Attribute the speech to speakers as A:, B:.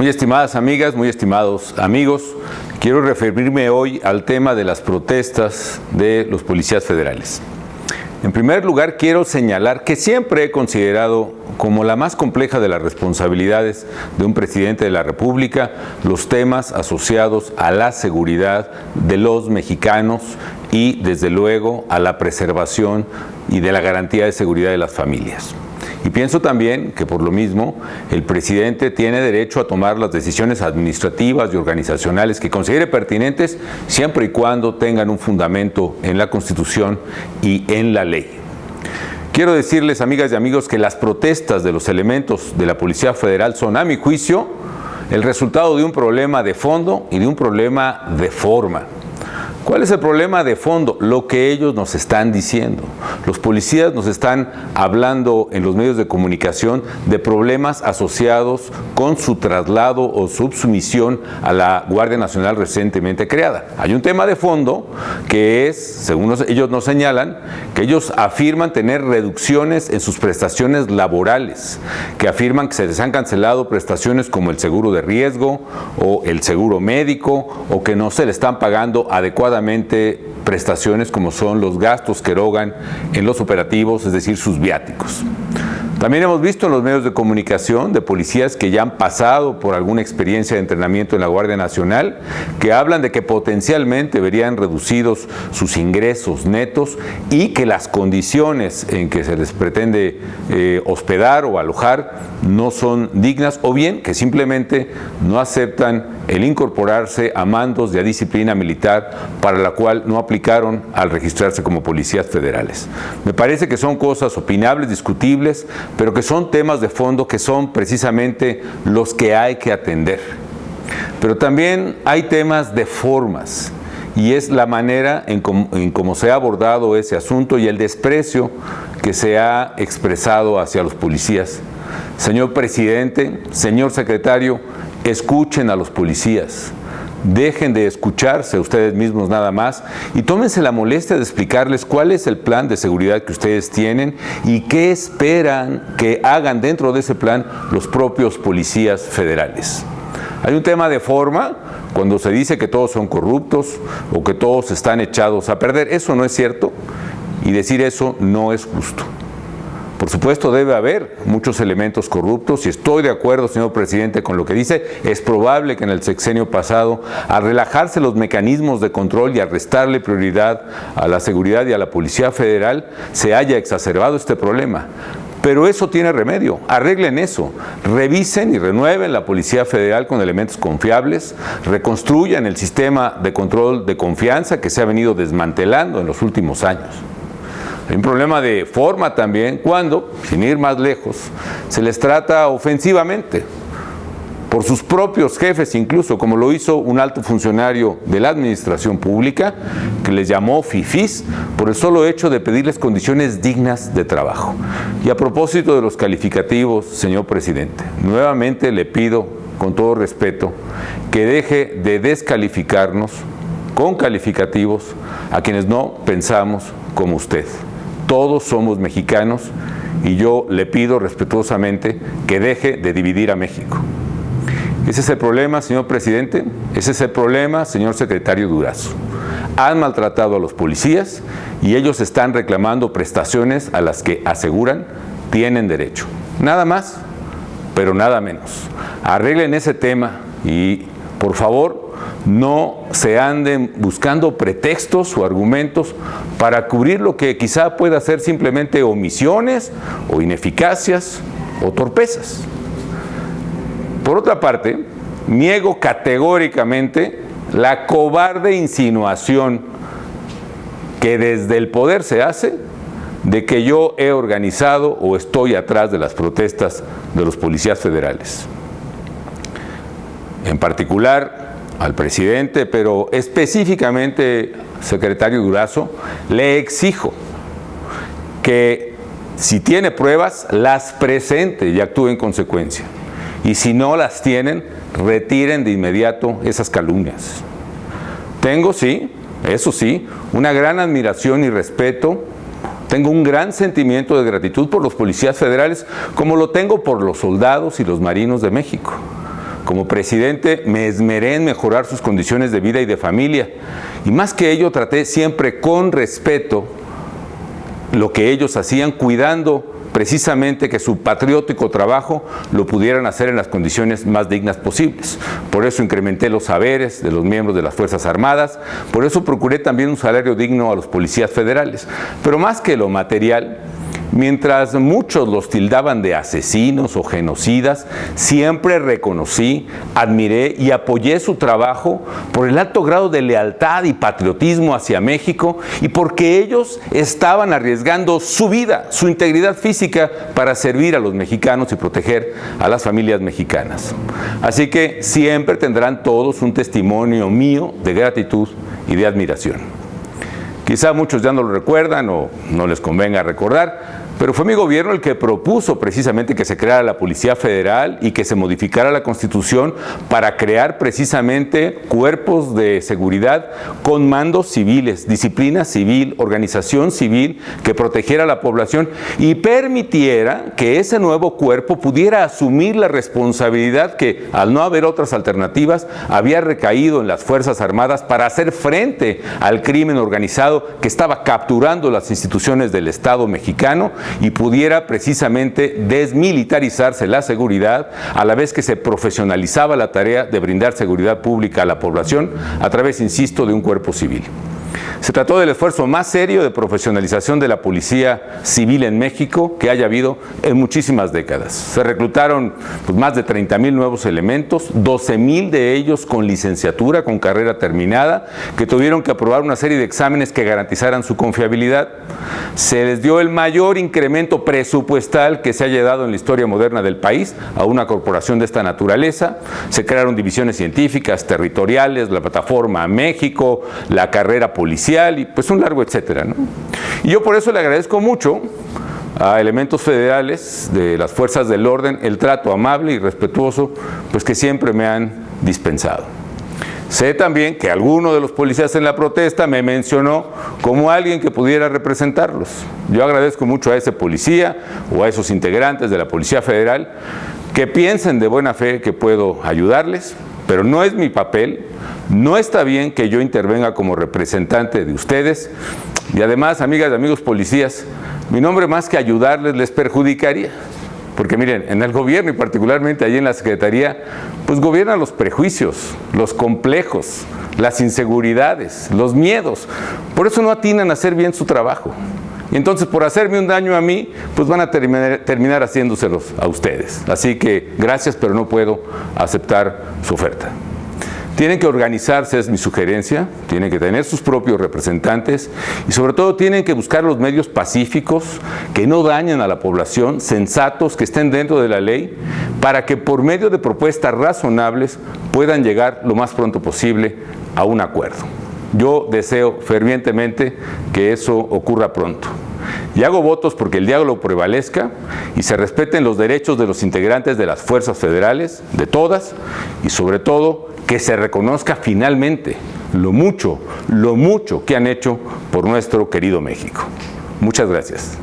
A: Muy estimadas amigas, muy estimados amigos, quiero referirme hoy al tema de las protestas de los policías federales. En primer lugar, quiero señalar que siempre he considerado como la más compleja de las responsabilidades de un presidente de la República los temas asociados a la seguridad de los mexicanos y, desde luego, a la preservación y de la garantía de seguridad de las familias. Y pienso también que por lo mismo el presidente tiene derecho a tomar las decisiones administrativas y organizacionales que considere pertinentes siempre y cuando tengan un fundamento en la Constitución y en la ley. Quiero decirles, amigas y amigos, que las protestas de los elementos de la Policía Federal son, a mi juicio, el resultado de un problema de fondo y de un problema de forma. ¿Cuál es el problema de fondo? Lo que ellos nos están diciendo. Los policías nos están hablando en los medios de comunicación de problemas asociados con su traslado o subsumisión a la Guardia Nacional recientemente creada. Hay un tema de fondo que es, según ellos nos señalan, que ellos afirman tener reducciones en sus prestaciones laborales, que afirman que se les han cancelado prestaciones como el seguro de riesgo o el seguro médico, o que no se le están pagando adecuadamente prestaciones como son los gastos que erogan en los operativos, es decir, sus viáticos. También hemos visto en los medios de comunicación de policías que ya han pasado por alguna experiencia de entrenamiento en la Guardia Nacional, que hablan de que potencialmente verían reducidos sus ingresos netos y que las condiciones en que se les pretende hospedar o alojar no son dignas, o bien que simplemente no aceptan el incorporarse a mandos de disciplina militar para la cual no aplicaron al registrarse como policías federales. Me parece que son cosas opinables, discutibles, pero que son temas de fondo que son precisamente los que hay que atender. Pero también hay temas de formas, y es la manera en cómo se ha abordado ese asunto y el desprecio que se ha expresado hacia los policías. Señor presidente, señor secretario, escuchen a los policías. Dejen de escucharse ustedes mismos nada más y tómense la molestia de explicarles cuál es el plan de seguridad que ustedes tienen y qué esperan que hagan dentro de ese plan los propios policías federales. Hay un tema de forma cuando se dice que todos son corruptos o que todos están echados a perder. Eso no es cierto, y decir eso no es justo. Por supuesto, debe haber muchos elementos corruptos y estoy de acuerdo, señor presidente, con lo que dice. Es probable que en el sexenio pasado, al relajarse los mecanismos de control y al restarle prioridad a la seguridad y a la Policía Federal, se haya exacerbado este problema. Pero eso tiene remedio. Arreglen eso. Revisen y renueven la Policía Federal con elementos confiables. Reconstruyan el sistema de control de confianza que se ha venido desmantelando en los últimos años. Hay un problema de forma también cuando, sin ir más lejos, se les trata ofensivamente por sus propios jefes, incluso como lo hizo un alto funcionario de la administración pública que les llamó fifís por el solo hecho de pedirles condiciones dignas de trabajo. Y a propósito de los calificativos, señor presidente, nuevamente le pido con todo respeto que deje de descalificarnos con calificativos a quienes no pensamos como usted. Todos somos mexicanos y yo le pido respetuosamente que deje de dividir a México. Ese es el problema, señor presidente, ese es el problema, señor secretario Durazo. Han maltratado a los policías y ellos están reclamando prestaciones a las que aseguran tienen derecho. Nada más, pero nada menos. Arreglen ese tema y, por favor, no se anden buscando pretextos o argumentos para cubrir lo que quizá pueda ser simplemente omisiones o ineficacias o torpezas. Por otra parte, niego categóricamente la cobarde insinuación que desde el poder se hace de que yo he organizado o estoy atrás de las protestas de los policías federales. En particular, al presidente, pero específicamente, secretario Durazo, le exijo que si tiene pruebas, las presente y actúe en consecuencia. Y si no las tienen, retiren de inmediato esas calumnias. Tengo, sí, eso sí, una gran admiración y respeto. Tengo un gran sentimiento de gratitud por los policías federales, como lo tengo por los soldados y los marinos de México. como presidente me esmeré en mejorar sus condiciones de vida y de familia. Y más que ello, traté siempre con respeto lo que ellos hacían, cuidando precisamente que su patriótico trabajo lo pudieran hacer en las condiciones más dignas posibles. Por eso incrementé los saberes de los miembros de las Fuerzas Armadas, por eso procuré también un salario digno a los policías federales. Pero más que lo material, mientras muchos los tildaban de asesinos o genocidas, siempre reconocí, admiré y apoyé su trabajo por el alto grado de lealtad y patriotismo hacia México y porque ellos estaban arriesgando su vida, su integridad física para servir a los mexicanos y proteger a las familias mexicanas. Así que siempre tendrán todos un testimonio mío de gratitud y de admiración. Quizá muchos ya no lo recuerdan o no les convenga recordar, pero fue mi gobierno el que propuso precisamente que se creara la Policía Federal y que se modificara la Constitución para crear precisamente cuerpos de seguridad con mandos civiles, disciplina civil, organización civil que protegiera a la población y permitiera que ese nuevo cuerpo pudiera asumir la responsabilidad que, al no haber otras alternativas, había recaído en las Fuerzas Armadas para hacer frente al crimen organizado que estaba capturando las instituciones del Estado mexicano y pudiera precisamente desmilitarizarse la seguridad a la vez que se profesionalizaba la tarea de brindar seguridad pública a la población a través, insisto, de un cuerpo civil. Se trató del esfuerzo más serio de profesionalización de la policía civil en México que haya habido en muchísimas décadas. Se reclutaron más de 30,000 nuevos elementos, 12,000 de ellos con licenciatura, con carrera terminada, que tuvieron que aprobar una serie de exámenes que garantizaran su confiabilidad. Se les dio el mayor incremento presupuestal que se haya dado en la historia moderna del país a una corporación de esta naturaleza. Se crearon divisiones científicas, territoriales, la plataforma México, la carrera policial y pues un largo etcétera, ¿no? Y yo por eso le agradezco mucho a elementos federales de las fuerzas del orden el trato amable y respetuoso pues que siempre me han dispensado. Sé también que alguno de los policías en la protesta me mencionó como alguien que pudiera representarlos. Yo agradezco mucho a ese policía o a esos integrantes de la Policía Federal que piensen de buena fe que puedo ayudarles, pero no es mi papel. No está bien que yo intervenga como representante de ustedes y además, amigas y amigos policías, mi nombre más que ayudarles les perjudicaría. Porque miren, en el gobierno y particularmente allí en la Secretaría, pues gobiernan los prejuicios, los complejos, las inseguridades, los miedos. Por eso no atinan a hacer bien su trabajo. Y entonces por hacerme un daño a mí, pues van a terminar haciéndoselos a ustedes. Así que gracias, pero no puedo aceptar su oferta. Tienen que organizarse, es mi sugerencia, tienen que tener sus propios representantes y sobre todo tienen que buscar los medios pacíficos que no dañen a la población, sensatos, que estén dentro de la ley, para que por medio de propuestas razonables puedan llegar lo más pronto posible a un acuerdo. Yo deseo fervientemente que eso ocurra pronto. Y hago votos porque el diálogo prevalezca y se respeten los derechos de los integrantes de las fuerzas federales, de todas, y sobre todo que se reconozca finalmente lo mucho que han hecho por nuestro querido México. Muchas gracias.